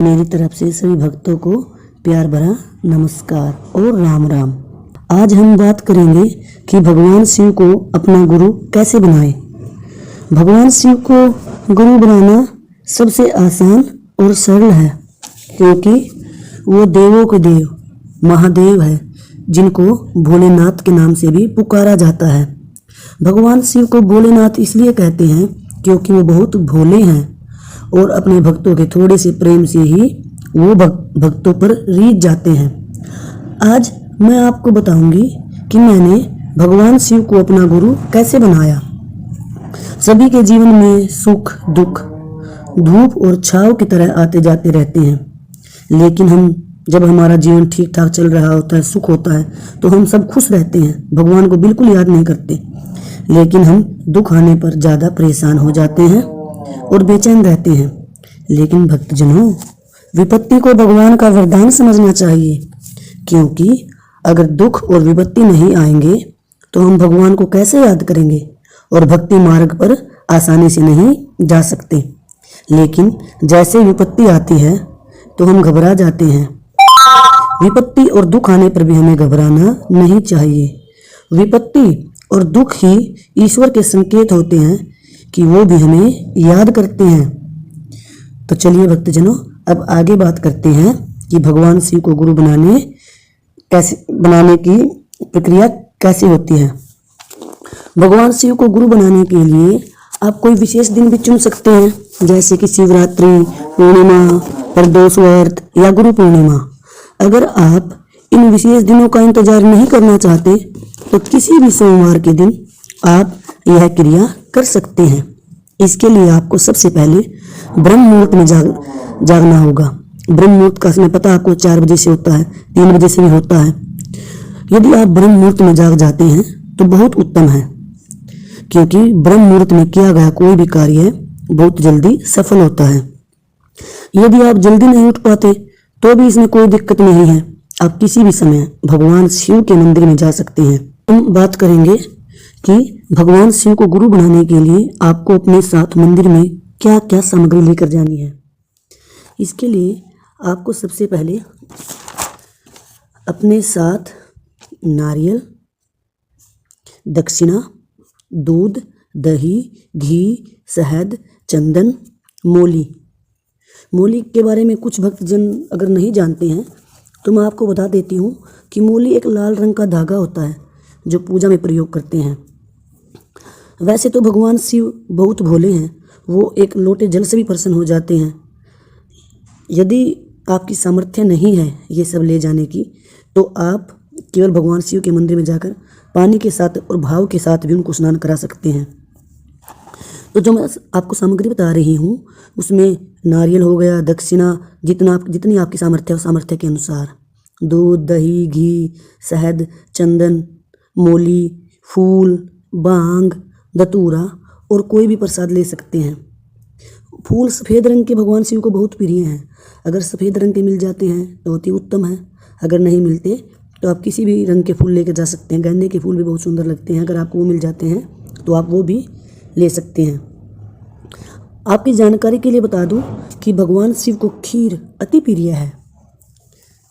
मेरी तरफ से सभी भक्तों को प्यार भरा नमस्कार और राम राम। आज हम बात करेंगे कि भगवान शिव को अपना गुरु कैसे बनाएं। भगवान शिव को गुरु बनाना सबसे आसान और सरल है, क्योंकि वो देवों के देव महादेव है, जिनको भोलेनाथ के नाम से भी पुकारा जाता है। भगवान शिव को भोलेनाथ इसलिए कहते हैं क्योंकि वो बहुत भोले हैं और अपने भक्तों के थोड़े से प्रेम से ही वो भक्तों पर रीझ जाते हैं। आज मैं आपको बताऊंगी कि मैंने भगवान शिव को अपना गुरु कैसे बनाया। सभी के जीवन में सुख दुख धूप और छांव की तरह आते जाते रहते हैं, लेकिन जब हमारा जीवन ठीक ठाक चल रहा होता है, सुख होता है, तो हम सब खुश रहते हैं, भगवान को बिल्कुल याद नहीं करते। लेकिन हम दुख आने पर ज़्यादा परेशान हो जाते हैं और बेचैन रहते हैं। लेकिन भक्तजनों, विपत्ति को भगवान का वरदान समझना चाहिए, क्योंकि अगर दुख और विपत्ति नहीं आएंगे तो हम भगवान को कैसे याद करेंगे और भक्ति मार्ग पर आसानी से नहीं जा सकते। लेकिन जैसे विपत्ति आती है तो हम घबरा जाते हैं। विपत्ति और दुख आने पर भी हमें घबराना नहीं चाहिए। विपत्ति और दुख ही ईश्वर के संकेत होते हैं कि वो भी हमें याद करते हैं। तो चलिए भक्तजनों, अब आगे बात करते हैं कि भगवान शिव को गुरु बनाने की प्रक्रिया कैसे होती है। भगवान शिव को गुरु बनाने के लिए आप कोई विशेष दिन भी चुन सकते हैं, जैसे कि शिवरात्रि, पूर्णिमा, प्रदोष व्रत या गुरु पूर्णिमा। अगर आप इन विशेष दिनों का इंतजार नहीं करना चाहते तो किसी भी सोमवार के दिन आप यह क्रिया कर सकते हैं। इसके लिए आपको सबसे पहले ब्रह्म मुहूर्त में जागना होगा। ब्रह्म मुहूर्त का समय पता आपको 4 बजे से होता है, 3 बजे से भी होता है। यदि आप ब्रह्म मुहूर्त में जाग जाते हैं तो बहुत उत्तम है, क्योंकि ब्रह्म मुहूर्त में किया गया कोई भी कार्य बहुत जल्दी सफल होता है। यदि आप जल्दी नहीं उठ पाते तो भी इसमें कोई दिक्कत नहीं है, आप किसी भी समय भगवान शिव के मंदिर में जा सकते हैं। हम बात करेंगे कि भगवान शिव को गुरु बनाने के लिए आपको अपने साथ मंदिर में क्या क्या सामग्री लेकर जानी है। इसके लिए आपको सबसे पहले अपने साथ नारियल, दक्षिणा, दूध, दही, घी, शहद, चंदन, मौली के बारे में कुछ भक्तजन अगर नहीं जानते हैं तो मैं आपको बता देती हूँ कि मौली एक लाल रंग का धागा होता है जो पूजा में प्रयोग करते हैं। वैसे तो भगवान शिव बहुत भोले हैं, वो एक लोटे जल से भी प्रसन्न हो जाते हैं। यदि आपकी सामर्थ्य नहीं है ये सब ले जाने की, तो आप केवल भगवान शिव के मंदिर में जाकर पानी के साथ और भाव के साथ भी उनको स्नान करा सकते हैं। तो जो मैं आपको सामग्री बता रही हूँ उसमें नारियल हो गया, दक्षिणा, जितनी आपकी सामर्थ्य है उस सामर्थ्य के अनुसार, दूध, दही, घी, शहद, चंदन, मौली, फूल, बांग, धतूरा और कोई भी प्रसाद ले सकते हैं। फूल सफ़ेद रंग के भगवान शिव को बहुत प्रिय हैं। अगर सफ़ेद रंग के मिल जाते हैं तो बहुत ही उत्तम है। अगर नहीं मिलते तो आप किसी भी रंग के फूल लेकर जा सकते हैं। गेंदे के फूल भी बहुत सुंदर लगते हैं, अगर आपको वो मिल जाते हैं तो आप वो भी ले सकते हैं। आपकी जानकारी के लिए बता दूं कि भगवान शिव को खीर अति प्रिय है।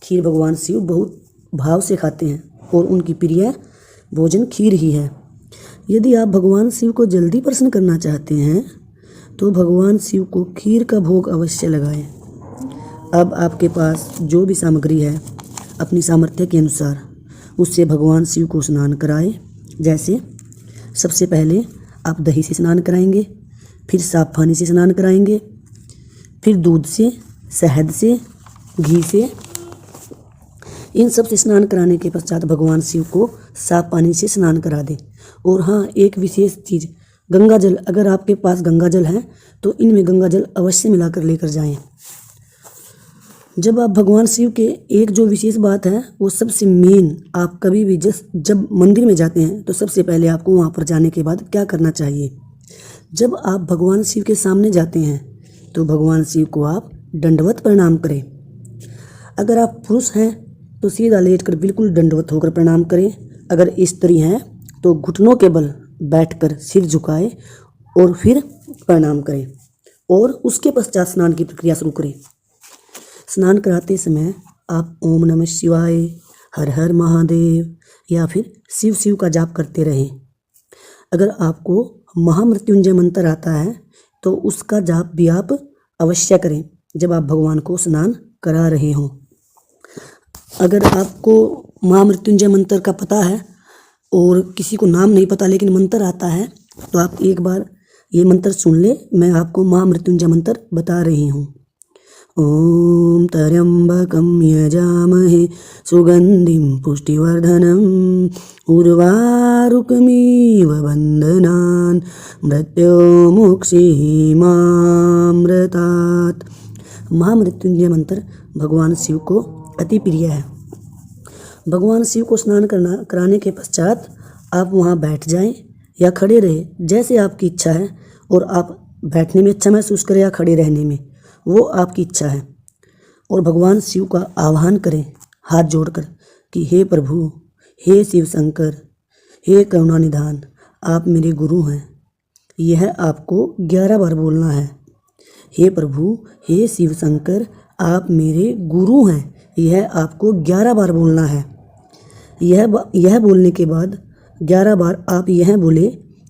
खीर भगवान शिव बहुत भाव से खाते हैं और उनकी प्रिय भोजन खीर ही है। यदि आप भगवान शिव को जल्दी प्रसन्न करना चाहते हैं तो भगवान शिव को खीर का भोग अवश्य लगाएं। अब आपके पास जो भी सामग्री है अपनी सामर्थ्य के अनुसार उससे भगवान शिव को स्नान कराएं। जैसे सबसे पहले आप दही से स्नान कराएंगे, फिर साफ पानी से स्नान कराएंगे, फिर दूध से, शहद से, घी से। इन सब से स्नान कराने के पश्चात भगवान शिव को साफ पानी से स्नान करा दें। और हाँ, एक विशेष चीज़, गंगा जल, अगर आपके पास गंगा जल है तो इनमें गंगा जल अवश्य मिलाकर लेकर जाएं। जब आप भगवान शिव के एक जो विशेष बात है वो सबसे मेन, आप कभी भी जब मंदिर में जाते हैं तो सबसे पहले आपको वहाँ पर जाने के बाद क्या करना चाहिए। जब आप भगवान शिव के सामने जाते हैं तो भगवान शिव को आप दंडवत प्रणाम करें। अगर आप पुरुष हैं तो सीधा लेटकर बिल्कुल दंडवत होकर प्रणाम करें। अगर स्त्री हैं तो घुटनों के बल बैठकर सिर झुकाएं और फिर प्रणाम करें और उसके पश्चात स्नान की प्रक्रिया शुरू करें। स्नान कराते समय आप ओम नमः शिवाय, हर हर महादेव या फिर शिव शिव का जाप करते रहें। अगर आपको महामृत्युंजय मंत्र आता है तो उसका जाप भी आप अवश्य करें जब आप भगवान को स्नान करा रहे हों। अगर आपको महामृत्युंजय मंत्र का पता है और किसी को नाम नहीं पता लेकिन मंत्र आता है तो आप एक बार ये मंत्र सुन ले। मैं आपको महामृत्युंजय मंत्र बता रही हूँ। ओम त्र्यंबकं यजामहे सुगंधिं पुष्टिवर्धनम् उर्वारुकमिव बन्धनान् मृत्योर्मुक्षीमामृतात्। महामृत्युंजय मंत्र भगवान शिव को अति प्रिय है। भगवान शिव को स्नान कराने के पश्चात आप वहाँ बैठ जाएं या खड़े रहें, जैसे आपकी इच्छा है। और आप बैठने में अच्छा महसूस करें या खड़े रहने में, वो आपकी इच्छा है। और भगवान शिव का आह्वान करें हाथ जोड़कर कि हे प्रभु, हे शिव शंकर, हे करुणानिधान, आप मेरे गुरु हैं। यह आपको 11 बार बोलना है। हे प्रभु, हे शिव शंकर, आप मेरे गुरु हैं। यह आपको 11 बार बोलना है। यह बोलने के बाद 11 बार आप यह बोले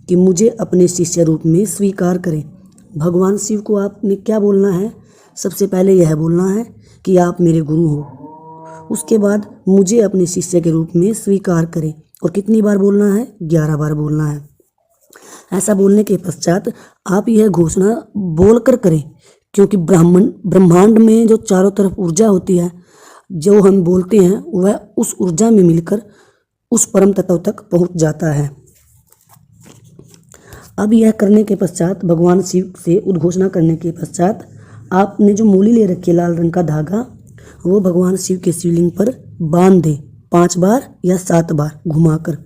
कि मुझे अपने शिष्य रूप में स्वीकार करें। भगवान शिव को आपने क्या बोलना है? सबसे पहले यह बोलना है कि आप मेरे गुरु हो। उसके बाद मुझे अपने शिष्य के रूप में स्वीकार करें। और कितनी बार बोलना है? 11 बार बोलना है। ऐसा बोलने के पश्चात आप यह घोषणा बोलकर करें, क्योंकि ब्रह्मांड में जो चारों तरफ ऊर्जा होती है, जो हम बोलते हैं वह उस ऊर्जा में मिलकर उस परम तत्व तक पहुंच जाता है। अब यह करने के पश्चात, भगवान शिव से उद्घोषणा करने के पश्चात, आपने जो मूली ले रखी है लाल रंग का धागा, वो भगवान शिव के शिवलिंग पर बांध दें 5 बार या 7 बार घुमाकर।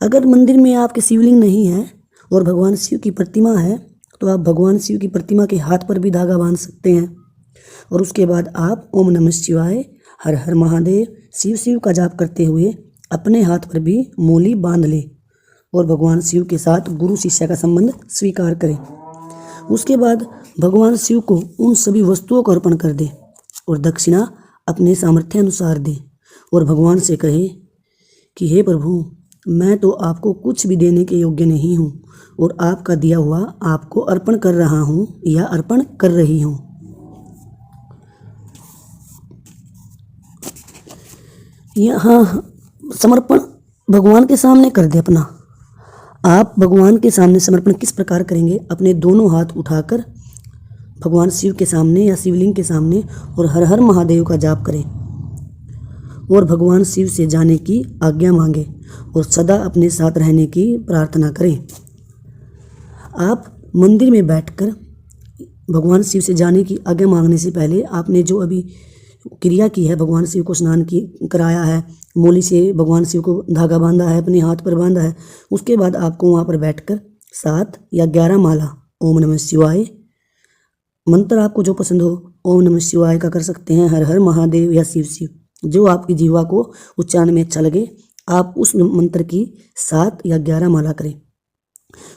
अगर मंदिर में आपके शिवलिंग नहीं है और भगवान शिव की प्रतिमा है तो आप भगवान शिव की प्रतिमा के हाथ पर भी धागा बांध सकते हैं। और उसके बाद आप ओम नमः शिवाय, हर हर महादेव, शिव शिव का जाप करते हुए अपने हाथ पर भी मूली बांध लें और भगवान शिव के साथ गुरु शिष्य का संबंध स्वीकार करें। उसके बाद भगवान शिव को उन सभी वस्तुओं को अर्पण कर दें और दक्षिणा अपने सामर्थ्य अनुसार दें और भगवान से कहें कि हे प्रभु, मैं तो आपको कुछ भी देने के योग्य नहीं हूँ और आपका दिया हुआ आपको अर्पण कर रहा हूँ या अर्पण कर रही हूँ। यहाँ समर्पण भगवान के सामने कर दे अपना। आप भगवान के सामने समर्पण किस प्रकार करेंगे? अपने दोनों हाथ उठाकर भगवान शिव के सामने या शिवलिंग के सामने और हर हर महादेव का जाप करें और भगवान शिव से जाने की आज्ञा मांगे और सदा अपने साथ रहने की प्रार्थना करें। आप मंदिर में बैठकर भगवान शिव से जाने की आज्ञा मांगने से पहले आपने जो अभी क्रिया की है, भगवान शिव को स्नान कराया है, मूली से भगवान शिव को धागा बांधा है, अपने हाथ पर बांधा है, उसके बाद आपको वहाँ पर बैठकर 7 या 11 माला ओम नमः शिवाय, मंत्र आपको जो पसंद हो, ओम नमः शिवाय का कर सकते हैं, हर हर महादेव या शिव शिव, जो आपकी जीवा को उच्चारण में अच्छा लगे, आप उस मंत्र की 7 या 11 माला करें।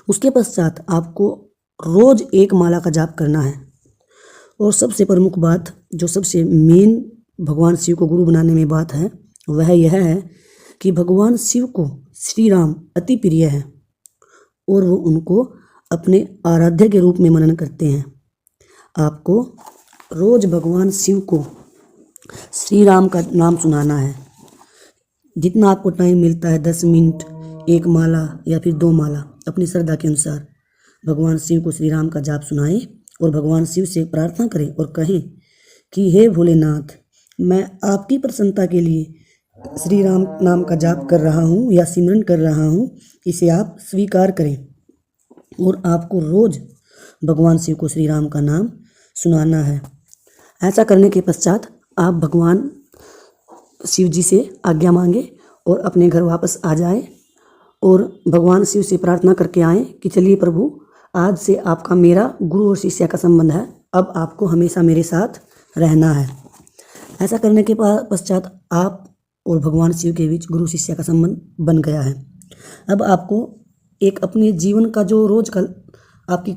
उसके पश्चात आपको रोज 1 माला का जाप करना है। और सबसे प्रमुख बात, जो सबसे मेन भगवान शिव को गुरु बनाने में बात है, वह यह है कि भगवान शिव को श्री राम अति प्रिय है और वो उनको अपने आराध्य के रूप में मनन करते हैं। आपको रोज भगवान शिव को श्री राम का नाम सुनाना है। जितना आपको टाइम मिलता है, 10 मिनट, 1 माला या फिर 2 माला, अपनी श्रद्धा के अनुसार भगवान शिव को श्री राम का जाप सुनाएं और भगवान शिव से प्रार्थना करें और कहें कि हे भोलेनाथ, मैं आपकी प्रसन्नता के लिए श्री राम नाम का जाप कर रहा हूँ या सिमरन कर रहा हूँ, इसे आप स्वीकार करें। और आपको रोज भगवान शिव को श्री राम का नाम सुनाना है। ऐसा करने के पश्चात आप भगवान शिव जी से आज्ञा मांगे और अपने घर वापस आ जाए और भगवान शिव से प्रार्थना करके आएँ कि चलिए प्रभु, आज से आपका मेरा गुरु और शिष्य का संबंध है, अब आपको हमेशा मेरे साथ रहना है। ऐसा करने के पश्चात आप और भगवान शिव के बीच गुरु शिष्य का संबंध बन गया है। अब आपको एक अपने जीवन का जो रोज का आपकी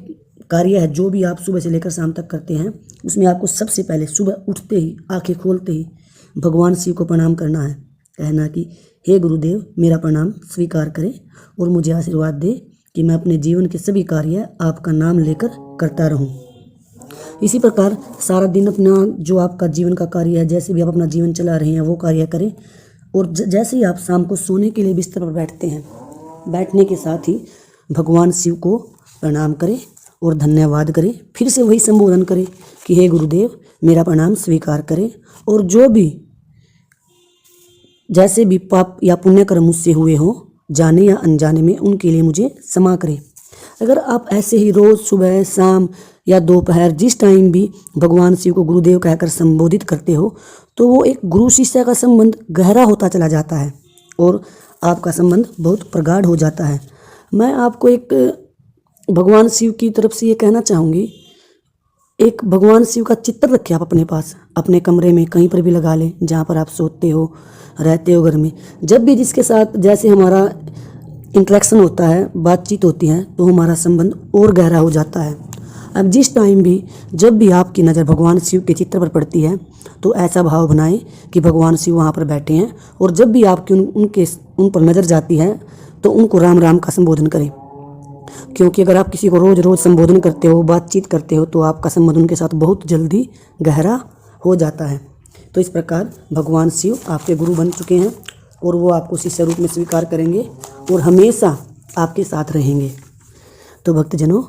कार्य है, जो भी आप सुबह से लेकर शाम तक करते हैं, उसमें आपको सबसे पहले सुबह उठते ही, आंखें खोलते ही भगवान शिव को प्रणाम करना है। कहना कि हे गुरुदेव, मेरा प्रणाम स्वीकार करें और मुझे आशीर्वाद दे कि मैं अपने जीवन के सभी कार्य आपका नाम लेकर करता रहूं। इसी प्रकार सारा दिन अपना जो आपका जीवन का कार्य है, जैसे भी आप अपना जीवन चला रहे हैं, वो कार्य करें। और जैसे ही आप शाम को सोने के लिए बिस्तर पर बैठते हैं, बैठने के साथ ही भगवान शिव को प्रणाम करें और धन्यवाद करें। फिर से वही संबोधन करें कि हे गुरुदेव, मेरा प्रणाम स्वीकार करें और जो भी जैसे भी पाप या पुण्य कर्म मुझसे हुए हों, जाने या अनजाने में, उनके लिए मुझे क्षमा करें। अगर आप ऐसे ही रोज़ सुबह, शाम या दोपहर जिस टाइम भी भगवान शिव को गुरुदेव कहकर संबोधित करते हो, तो वो एक गुरु शिष्य का संबंध गहरा होता चला जाता है और आपका संबंध बहुत प्रगाढ़ हो जाता है। मैं आपको एक भगवान शिव की तरफ से ये कहना चाहूँगी, एक भगवान शिव का चित्र रखें आप अपने पास, अपने कमरे में कहीं पर भी लगा लें, जहाँ पर आप सोते हो, रहते हो, घर में। जब भी जिसके साथ जैसे हमारा इंटरेक्शन होता है, बातचीत होती है, तो हमारा संबंध और गहरा हो जाता है। अब जिस टाइम भी, जब भी आपकी नज़र भगवान शिव के चित्र पर पड़ती है, तो ऐसा भाव बनाएं कि भगवान शिव वहाँ पर बैठे हैं, और जब भी आपकी उन पर नज़र जाती है, तो उनको राम राम का संबोधन करें। क्योंकि अगर आप किसी को रोज़ रोज़ संबोधन करते हो, बातचीत करते हो, तो आपका संबंध उनके साथ बहुत जल्दी गहरा हो जाता है। तो इस प्रकार भगवान शिव आपके गुरु बन चुके हैं और वो आपको शिष्य रूप में स्वीकार करेंगे और हमेशा आपके साथ रहेंगे। तो भक्तजनों,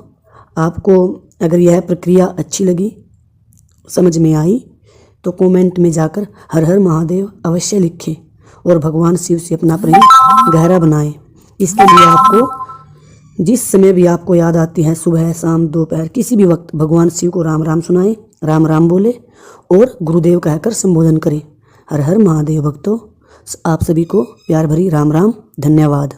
आपको अगर यह प्रक्रिया अच्छी लगी, समझ में आई, तो कमेंट में जाकर हर हर महादेव अवश्य लिखें और भगवान शिव से अपना प्रेम गहरा बनाएं। इसके लिए आपको जिस समय भी आपको याद आती है, सुबह, शाम, दोपहर, किसी भी वक्त भगवान शिव को राम राम सुनाएं, राम राम बोले और गुरुदेव कहकर संबोधन करें। हर हर महादेव। भक्तों, आप सभी को प्यार भरी राम राम। धन्यवाद।